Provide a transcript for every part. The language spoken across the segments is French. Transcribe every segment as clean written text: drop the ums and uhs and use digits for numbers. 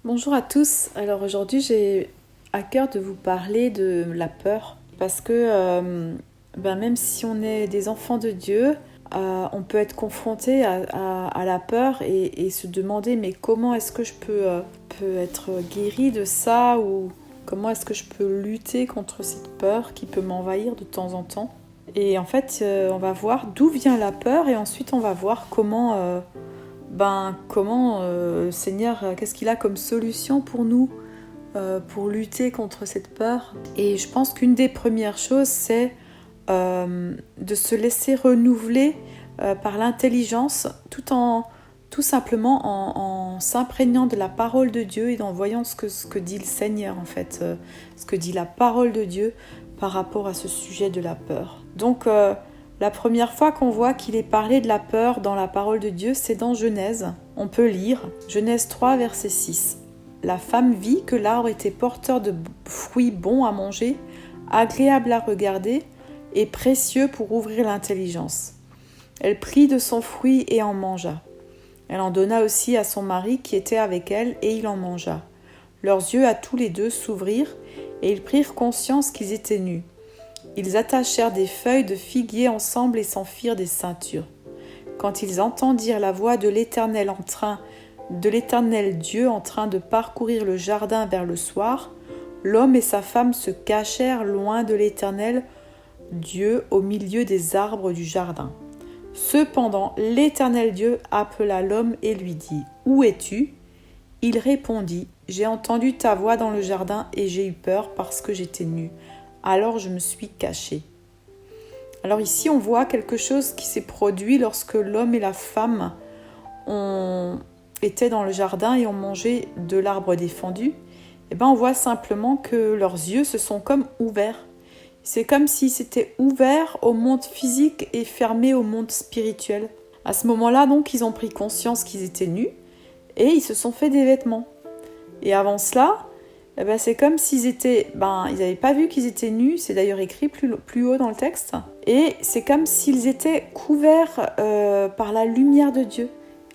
Bonjour à tous. Alors aujourd'hui, j'ai à cœur de vous parler de la peur parce que même si on est des enfants de Dieu, on peut être confronté à la peur et se demander mais comment est-ce que je peux être guéri de ça ou comment est-ce que je peux lutter contre cette peur qui peut m'envahir de temps en temps. Et en fait, on va voir d'où vient la peur et ensuite on va voir comment Seigneur, qu'est-ce qu'il a comme solution pour nous, pour lutter contre cette peur. Et je pense qu'une des premières choses, c'est de se laisser renouveler par l'intelligence, tout simplement en s'imprégnant de la parole de Dieu et en voyant ce que dit le Seigneur, en fait, ce que dit la parole de Dieu par rapport à ce sujet de la peur. Donc, la première fois qu'on voit qu'il est parlé de la peur dans la parole de Dieu, c'est dans Genèse. On peut lire Genèse 3, verset 6. La femme vit que l'arbre était porteur de fruits bons à manger, agréable à regarder et précieux pour ouvrir l'intelligence. Elle prit de son fruit et en mangea. Elle en donna aussi à son mari qui était avec elle et il en mangea. Leurs yeux à tous les deux s'ouvrirent et ils prirent conscience qu'ils étaient nus. Ils attachèrent des feuilles de figuier ensemble et s'en firent des ceintures. Quand ils entendirent la voix de l'Éternel Dieu en train de parcourir le jardin vers le soir, l'homme et sa femme se cachèrent loin de l'Éternel Dieu au milieu des arbres du jardin. Cependant, l'Éternel Dieu appela l'homme et lui dit : « Où es-tu ? » Il répondit : « J'ai entendu ta voix dans le jardin et j'ai eu peur parce que j'étais nu. Alors je me suis caché. » Alors ici, on voit quelque chose qui s'est produit lorsque l'homme et la femme étaient dans le jardin et ont mangé de l'arbre défendu. On voit simplement que leurs yeux se sont comme ouverts. C'est comme s'ils s'étaient ouverts au monde physique et fermés au monde spirituel. À ce moment-là, donc, ils ont pris conscience qu'ils étaient nus et ils se sont fait des vêtements. Et avant cela, c'est comme s'ils étaient, ils n'avaient pas vu qu'ils étaient nus, c'est d'ailleurs écrit plus haut dans le texte, et c'est comme s'ils étaient couverts par la lumière de Dieu.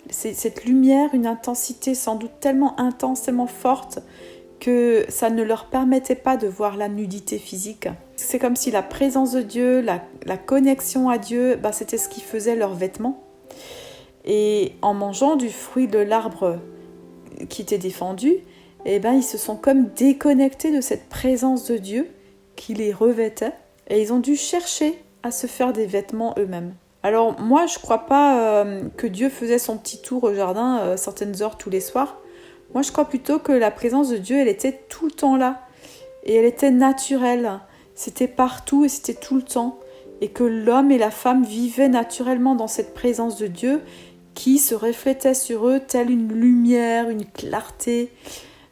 Cette lumière, une intensité sans doute tellement intense, tellement forte, que ça ne leur permettait pas de voir la nudité physique. C'est comme si la présence de Dieu, la connexion à Dieu, c'était ce qui faisait leurs vêtements. Et en mangeant du fruit de l'arbre qui était défendu, ils se sont comme déconnectés de cette présence de Dieu qui les revêtait et ils ont dû chercher à se faire des vêtements eux-mêmes. Alors moi, je ne crois pas que Dieu faisait son petit tour au jardin certaines heures tous les soirs. Moi, je crois plutôt que la présence de Dieu, elle était tout le temps là et elle était naturelle. C'était partout et c'était tout le temps. Et que l'homme et la femme vivaient naturellement dans cette présence de Dieu qui se reflétait sur eux telle une lumière, une clarté.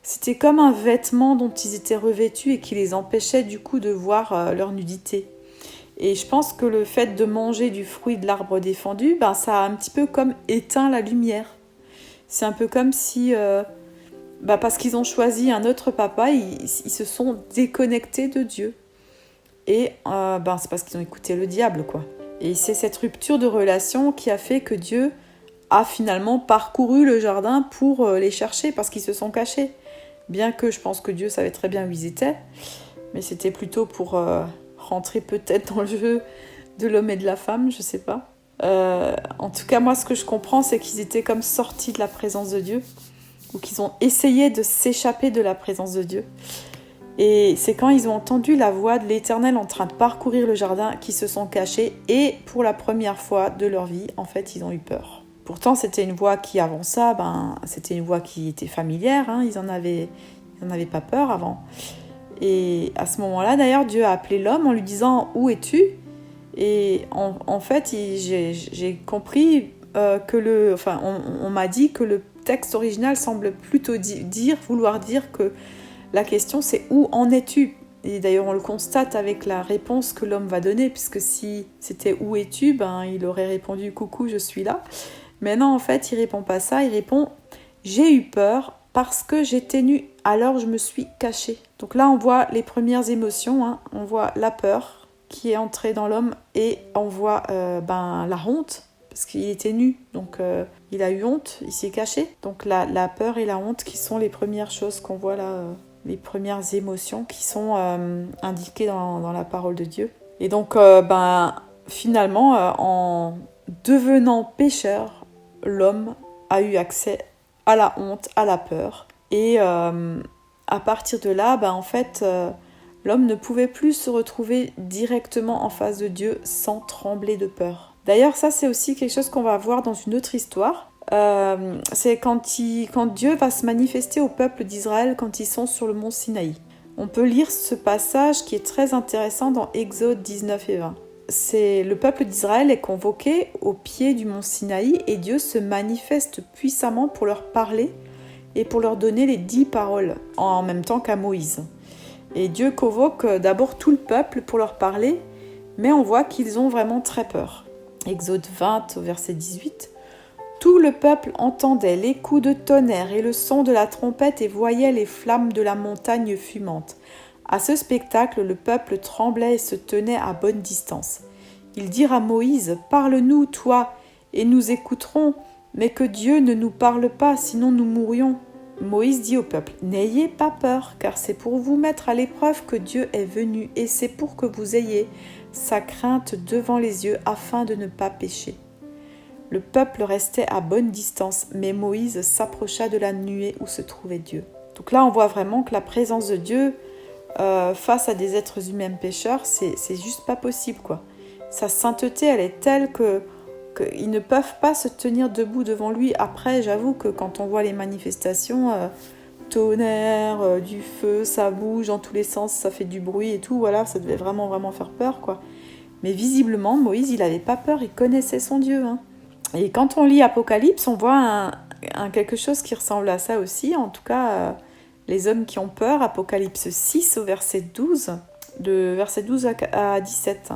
C'était comme un vêtement dont ils étaient revêtus et qui les empêchait du coup de voir leur nudité. Et je pense que le fait de manger du fruit de l'arbre défendu, ça a un petit peu comme éteint la lumière. C'est un peu comme si, parce qu'ils ont choisi un autre papa, ils se sont déconnectés de Dieu. Et c'est parce qu'ils ont écouté le diable, quoi. Et c'est cette rupture de relation qui a fait que Dieu a finalement parcouru le jardin pour les chercher parce qu'ils se sont cachés. Bien que je pense que Dieu savait très bien où ils étaient, mais c'était plutôt pour rentrer peut-être dans le jeu de l'homme et de la femme, je sais pas. En tout cas, moi, ce que je comprends, c'est qu'ils étaient comme sortis de la présence de Dieu, ou qu'ils ont essayé de s'échapper de la présence de Dieu. Et c'est quand ils ont entendu la voix de l'Éternel en train de parcourir le jardin qu'ils se sont cachés, et pour la première fois de leur vie, en fait, ils ont eu peur. Pourtant, c'était une voix qui, avant ça, c'était une voix qui était familière. Ils n'en avaient pas peur avant. Et à ce moment-là, d'ailleurs, Dieu a appelé l'homme en lui disant « Où es-tu » Et en fait, j'ai compris on m'a dit que le texte original semble plutôt vouloir dire que la question c'est « Où en es-tu » Et d'ailleurs, on le constate avec la réponse que l'homme va donner, puisque si c'était « Où es-tu » il aurait répondu « Coucou, je suis là ». Mais non, en fait, il répond pas ça, il répond « J'ai eu peur parce que j'étais nu, alors je me suis caché ». Donc là, on voit les premières émotions, on voit la peur qui est entrée dans l'homme et on voit la honte, parce qu'il était nu, donc il a eu honte, il s'est caché. Donc la peur et la honte qui sont les premières choses qu'on voit là, les premières émotions qui sont indiquées dans la parole de Dieu. Et donc finalement, en devenant pécheur, l'homme a eu accès à la honte, à la peur. Et à partir de là, en fait, l'homme ne pouvait plus se retrouver directement en face de Dieu sans trembler de peur. D'ailleurs, ça c'est aussi quelque chose qu'on va voir dans une autre histoire. C'est quand Dieu va se manifester au peuple d'Israël quand ils sont sur le mont Sinaï. On peut lire ce passage qui est très intéressant dans Exode 19 et 20. Le peuple d'Israël est convoqué au pied du mont Sinaï et Dieu se manifeste puissamment pour leur parler et pour leur donner les 10 paroles en même temps qu'à Moïse. Et Dieu convoque d'abord tout le peuple pour leur parler, mais on voit qu'ils ont vraiment très peur. Exode 20 au verset 18. Tout le peuple entendait les coups de tonnerre et le son de la trompette et voyait les flammes de la montagne fumante. À ce spectacle, le peuple tremblait et se tenait à bonne distance. Ils dirent à Moïse, « Parle-nous, toi, et nous écouterons, mais que Dieu ne nous parle pas, sinon nous mourrions. » Moïse dit au peuple, « N'ayez pas peur, car c'est pour vous mettre à l'épreuve que Dieu est venu, et c'est pour que vous ayez sa crainte devant les yeux, afin de ne pas pécher. » Le peuple restait à bonne distance, mais Moïse s'approcha de la nuée où se trouvait Dieu. Donc là, on voit vraiment que la présence de Dieu face à des êtres humains pécheurs, c'est juste pas possible, quoi. Sa sainteté, elle est telle qu'ils ne peuvent pas se tenir debout devant lui. Après, j'avoue que quand on voit les manifestations, tonnerre, du feu, ça bouge dans tous les sens, ça fait du bruit et tout, voilà, ça devait vraiment, vraiment faire peur, quoi. Mais visiblement, Moïse, il n'avait pas peur, il connaissait son Dieu, hein. Et quand on lit Apocalypse, on voit quelque chose qui ressemble à ça aussi, en tout cas, les hommes qui ont peur, Apocalypse 6 au verset 12, de verset 12 à 17.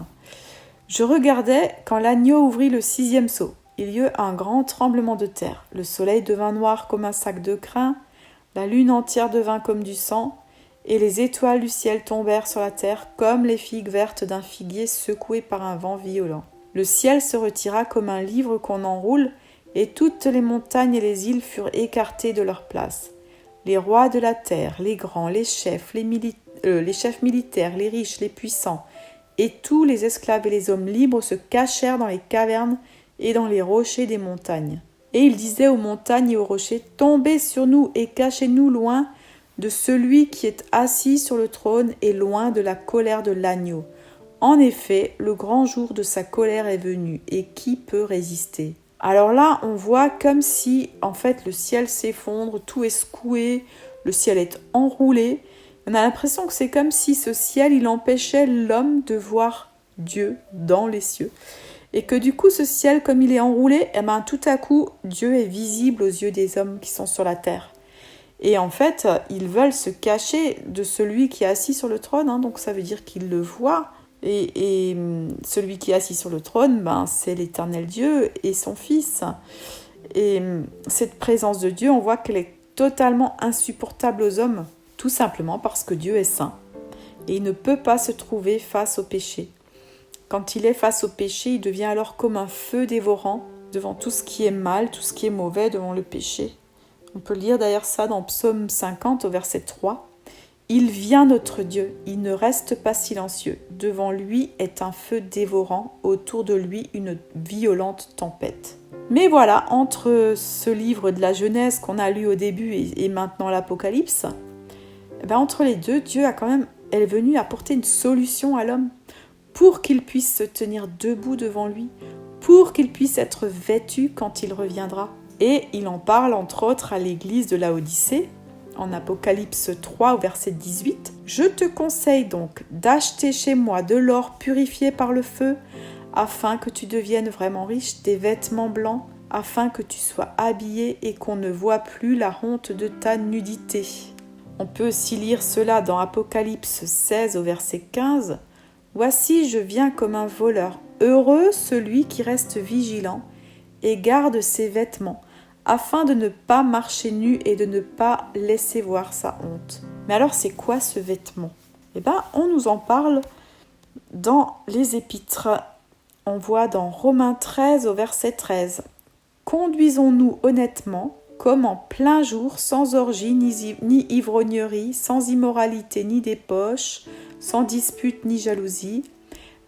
Je regardais quand l'agneau ouvrit le 6e sceau. Il y eut un grand tremblement de terre. Le soleil devint noir comme un sac de crin, la lune entière devint comme du sang, et les étoiles du ciel tombèrent sur la terre comme les figues vertes d'un figuier secoué par un vent violent. Le ciel se retira comme un livre qu'on enroule, et toutes les montagnes et les îles furent écartées de leur place. Les rois de la terre, les grands, les chefs militaires, les riches, les puissants, et tous les esclaves et les hommes libres se cachèrent dans les cavernes et dans les rochers des montagnes. Et il disait aux montagnes et aux rochers, « Tombez sur nous et cachez-nous loin de celui qui est assis sur le trône et loin de la colère de l'agneau. En effet, le grand jour de sa colère est venu, et qui peut résister ?» Alors là, on voit comme si, en fait, le ciel s'effondre, tout est secoué, le ciel est enroulé. On a l'impression que c'est comme si ce ciel, il empêchait l'homme de voir Dieu dans les cieux. Et que du coup, ce ciel, comme il est enroulé, tout à coup, Dieu est visible aux yeux des hommes qui sont sur la terre. Et en fait, ils veulent se cacher de celui qui est assis sur le trône, hein, donc ça veut dire qu'ils le voient. Et celui qui est assis sur le trône, c'est l'Éternel Dieu et son Fils. Et cette présence de Dieu, on voit qu'elle est totalement insupportable aux hommes, tout simplement parce que Dieu est saint. Et il ne peut pas se trouver face au péché. Quand il est face au péché, il devient alors comme un feu dévorant devant tout ce qui est mal, tout ce qui est mauvais, devant le péché. On peut lire d'ailleurs ça dans Psaume 50 au verset 3. Il vient notre Dieu, il ne reste pas silencieux. Devant lui est un feu dévorant, autour de lui une violente tempête. Mais voilà, entre ce livre de la Genèse qu'on a lu au début et maintenant l'Apocalypse, entre les deux, Dieu est venu apporter une solution à l'homme pour qu'il puisse se tenir debout devant lui, pour qu'il puisse être vêtu quand il reviendra. Et il en parle entre autres à l'église de Laodicée, en Apocalypse 3 au verset 18. « Je te conseille donc d'acheter chez moi de l'or purifié par le feu, afin que tu deviennes vraiment riche, des vêtements blancs, afin que tu sois habillé et qu'on ne voit plus la honte de ta nudité. » On peut aussi lire cela dans Apocalypse 16 au verset 15. « Voici, je viens comme un voleur. Heureux celui qui reste vigilant et garde ses vêtements, afin de ne pas marcher nu et de ne pas laisser voir sa honte. » Mais alors, c'est quoi ce vêtement ? On nous en parle dans les Épîtres. on voit dans Romains 13 au verset 13. Conduisons-nous honnêtement, comme en plein jour, sans orgie ni ivrognerie, sans immoralité ni débauche, sans dispute ni jalousie,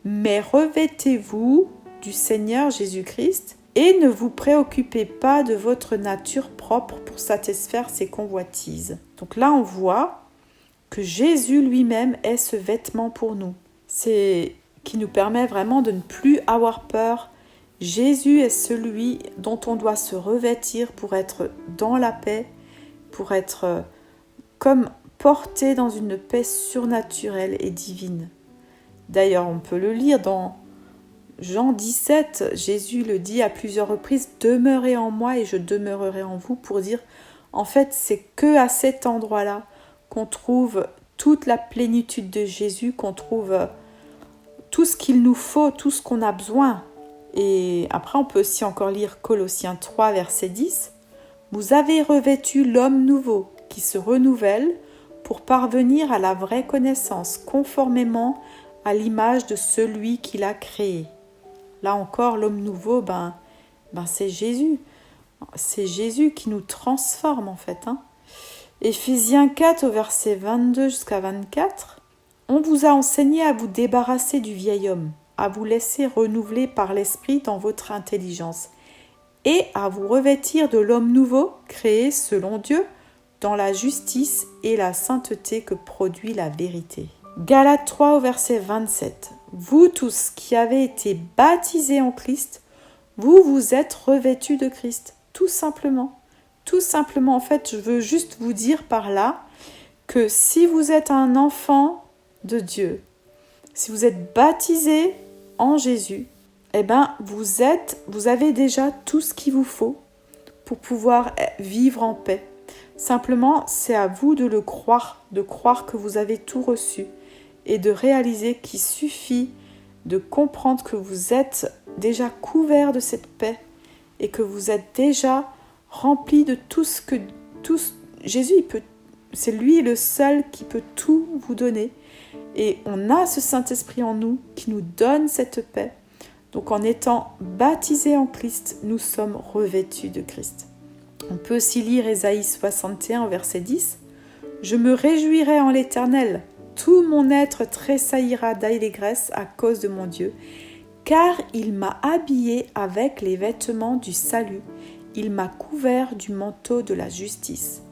mais revêtez-vous du Seigneur Jésus-Christ et ne vous préoccupez pas de votre nature propre pour satisfaire ses convoitises. Donc là, on voit que Jésus lui-même est ce vêtement pour nous. C'est qui nous permet vraiment de ne plus avoir peur. Jésus est celui dont on doit se revêtir pour être dans la paix, pour être comme porté dans une paix surnaturelle et divine. D'ailleurs, on peut le lire dans Jean 17, Jésus le dit à plusieurs reprises, « Demeurez en moi et je demeurerai en vous » pour dire, en fait, c'est que à cet endroit-là qu'on trouve toute la plénitude de Jésus, qu'on trouve tout ce qu'il nous faut, tout ce qu'on a besoin. Et après, on peut aussi encore lire Colossiens 3, verset 10. « Vous avez revêtu l'homme nouveau qui se renouvelle pour parvenir à la vraie connaissance, conformément à l'image de celui qui l'a créé. » Là encore, l'homme nouveau, c'est Jésus. C'est Jésus qui nous transforme en fait. Éphésiens 4 au verset 22 jusqu'à 24. On vous a enseigné à vous débarrasser du vieil homme, à vous laisser renouveler par l'esprit dans votre intelligence et à vous revêtir de l'homme nouveau, créé selon Dieu, dans la justice et la sainteté que produit la vérité. Galates 3 au verset 27. Vous tous qui avez été baptisés en Christ, vous vous êtes revêtus de Christ, tout simplement. Tout simplement, en fait, je veux juste vous dire par là que si vous êtes un enfant de Dieu, si vous êtes baptisé en Jésus, vous avez déjà tout ce qu'il vous faut pour pouvoir vivre en paix. Simplement, c'est à vous de le croire, de croire que vous avez tout reçu et de réaliser qu'il suffit de comprendre que vous êtes déjà couvert de cette paix et que vous êtes déjà rempli de tout ce que Jésus, c'est lui le seul qui peut tout vous donner. Et on a ce Saint-Esprit en nous qui nous donne cette paix. Donc en étant baptisés en Christ, nous sommes revêtus de Christ. On peut aussi lire Ésaïe 61 au verset 10. « Je me réjouirai en l'Éternel, tout mon être tressaillira d'allégresse à cause de mon Dieu, car il m'a habillé avec les vêtements du salut, il m'a couvert du manteau de la justice. »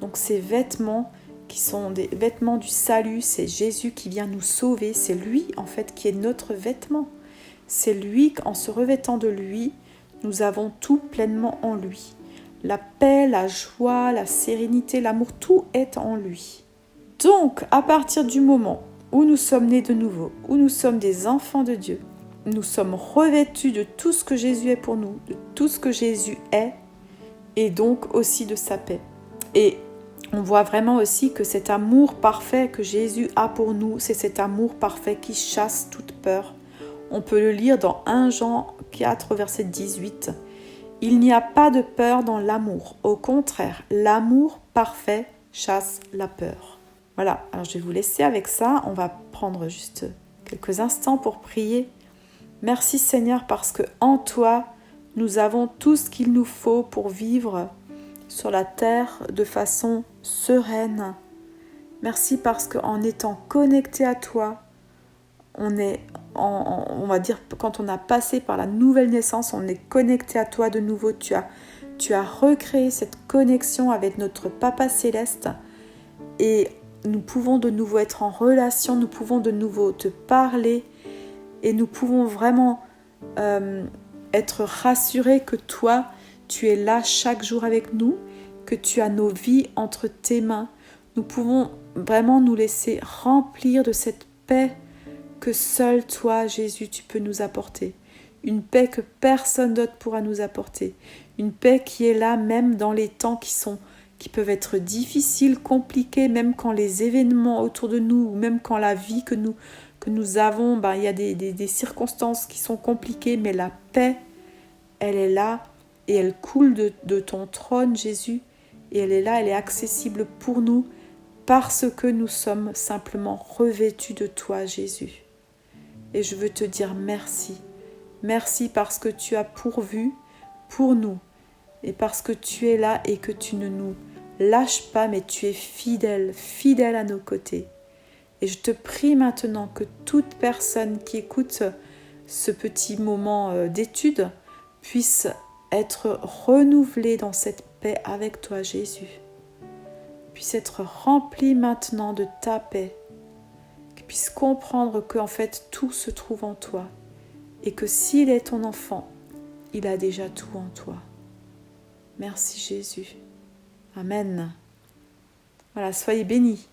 Donc ces vêtements qui sont des vêtements du salut, c'est Jésus qui vient nous sauver, c'est lui en fait qui est notre vêtement. C'est lui, en se revêtant de lui, nous avons tout pleinement en lui. La paix, la joie, la sérénité, l'amour, tout est en lui. Donc, à partir du moment où nous sommes nés de nouveau, où nous sommes des enfants de Dieu, nous sommes revêtus de tout ce que Jésus est pour nous, de tout ce que Jésus est, et donc aussi de sa paix. Et on voit vraiment aussi que cet amour parfait que Jésus a pour nous, c'est cet amour parfait qui chasse toute peur. On peut le lire dans 1 Jean 4, verset 18. « Il n'y a pas de peur dans l'amour. Au contraire, l'amour parfait chasse la peur. » Voilà, alors je vais vous laisser avec ça. On va prendre juste quelques instants pour prier. Merci Seigneur parce que en toi, nous avons tout ce qu'il nous faut pour vivre sur la terre de façon sereine. Merci parce qu'en étant connecté à toi, on va dire quand on a passé par la nouvelle naissance, on est connecté à toi de nouveau. Tu as recréé cette connexion avec notre Papa Céleste et nous pouvons de nouveau être en relation, nous pouvons de nouveau te parler et nous pouvons vraiment être rassurés que toi, tu es là chaque jour avec nous, que tu as nos vies entre tes mains. Nous pouvons vraiment nous laisser remplir de cette paix que seul toi, Jésus, tu peux nous apporter. Une paix que personne d'autre pourra nous apporter. Une paix qui est là même dans les temps qui peuvent être difficiles, compliqués, même quand les événements autour de nous, ou même quand la vie que nous avons, il y a des circonstances qui sont compliquées, mais la paix, elle est là et elle coule de ton trône, Jésus. Et elle est là, elle est accessible pour nous parce que nous sommes simplement revêtus de toi, Jésus. Et je veux te dire merci. Merci parce que tu as pourvu pour nous et parce que tu es là et que tu ne nous lâches pas, mais tu es fidèle, fidèle à nos côtés. Et je te prie maintenant que toute personne qui écoute ce petit moment d'étude puisse être renouvelée dans cette paix avec toi, Jésus. Puisse être remplie maintenant de ta paix. Qu'il puisse comprendre qu'en fait tout se trouve en toi. Et que s'il est ton enfant, il a déjà tout en toi. Merci Jésus. Amen. Voilà, soyez bénis.